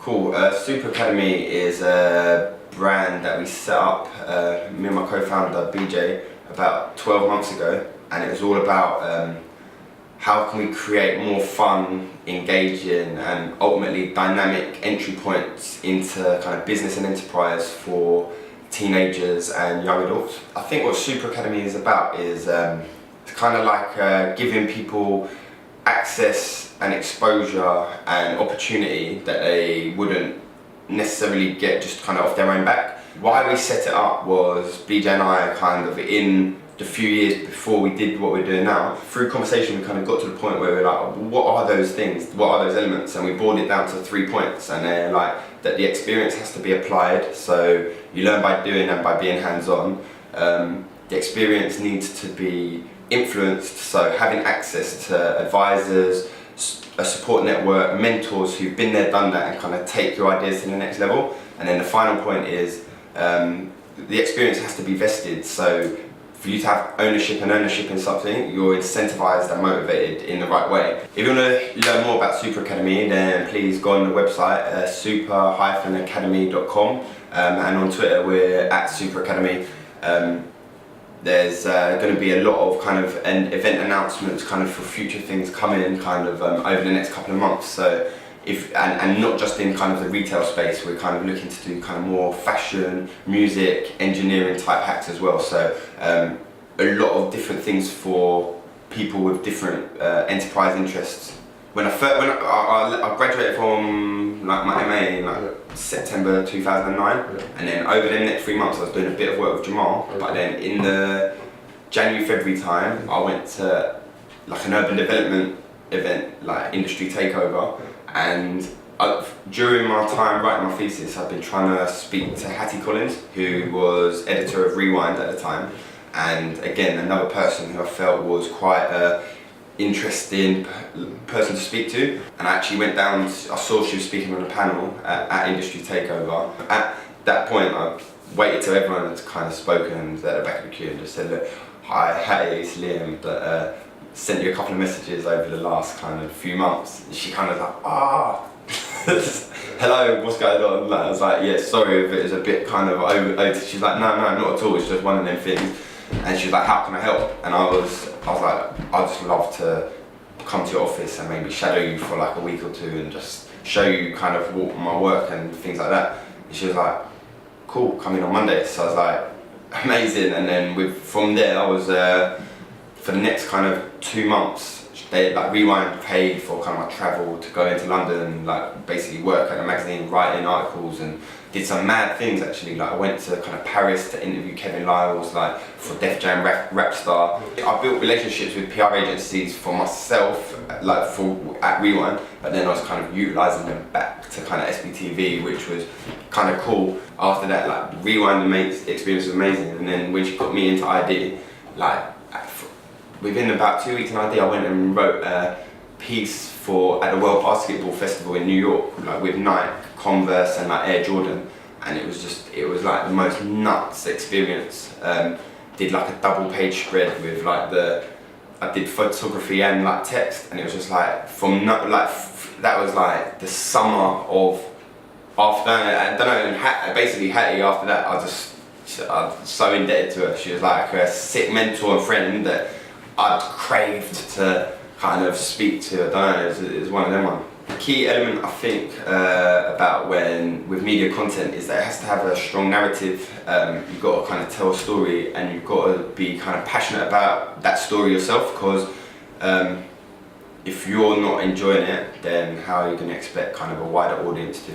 Cool. Supa Academy is a brand that we set up, me and my co-founder BJ, about 12 months ago, and it was all about how can we create more fun, engaging and ultimately dynamic entry points into kind of business and enterprise for teenagers and young adults. I think what Supa Academy is about is it's kind of like giving people access and exposure and opportunity that they wouldn't necessarily get just kind of off their own back. Why we set it up was BJ and I kind of in the few years before we did what we're doing now, through conversation we kind of got to the point where we're like, what are those things, what are those elements? And we boiled it down to 3 points, and they're like that the experience has to be applied, so you learn by doing and by being hands-on. The experience needs to be influenced, so having access to advisors, a support network, mentors who've been there, done that, and kind of take your ideas to the next level. And then the final point is the experience has to be vested, so for you to have ownership in something, you're incentivized and motivated in the right way. If you want to learn more about Supa Academy, then please go on the website, supa-academy.com, and on Twitter we're at Supa Academy. There's going to be a lot of kind of event announcements kind of for future things coming kind of over the next couple of months. So and not just in kind of the retail space, we're kind of looking to do kind of more fashion, music, engineering type hacks as well. So a lot of different things for people with different enterprise interests. When I graduated from like my MA in like September 2009, and then over the next 3 months I was doing a bit of work with Jamal. But then in the January, February time, I went to like an urban development event, like industry takeover, and during my time writing my thesis, I've been trying to speak to Hattie Collins, who was editor of Rewind at the time, and again another person who I felt was quite a interesting person to speak to. And I actually went down, I saw she was speaking on a panel at Industry Takeover. At that point I waited till everyone had kind of spoken at the back of the queue and just said, look, hi, hey, it's Liam, but sent you a couple of messages over the last kind of few months. And she kind of like, hello, what's going on? Like, I was like, yeah, sorry if it was a bit kind of over. She's like, no, not at all, it's just one of them things. And she was like, how can I help? And I was like, I'd just love to come to your office and maybe shadow you for like a week or two and just show you kind of my work and things like that. And she was like, cool, come in on Monday. So I was like, amazing. And then from there, I was for the next kind of 2 months, they like Rewind paid for kind of my travel to go into London, like basically work at a magazine, writing articles, and did some mad things actually. Like I went to kind of Paris to interview Kevin Lyles, like for Def Jam rap star. I built relationships with PR agencies for myself, like at Rewind, but then I was kind of utilising them back to kind of SBTV, which was kind of cool. After that, like Rewind experience was amazing, and then when she put me into ID, like within about 2 weeks in ID, I went and wrote a piece at the World Basketball Festival in New York, like with Nike, Converse and like Air Jordan, and it was like the most nuts experience. Did like a double page spread with like I did photography and like text, and it was just like that was like the summer of after, I don't know, basically Hattie after that, I'm so indebted to her. She was like a sick mentor and friend that I'd craved to kind of speak to. I don't know, it's one of them ones. The key element I think about with media content is that it has to have a strong narrative. You've got to kind of tell a story, and you've got to be kind of passionate about that story yourself, because if you're not enjoying it, then how are you going to expect kind of a wider audience to?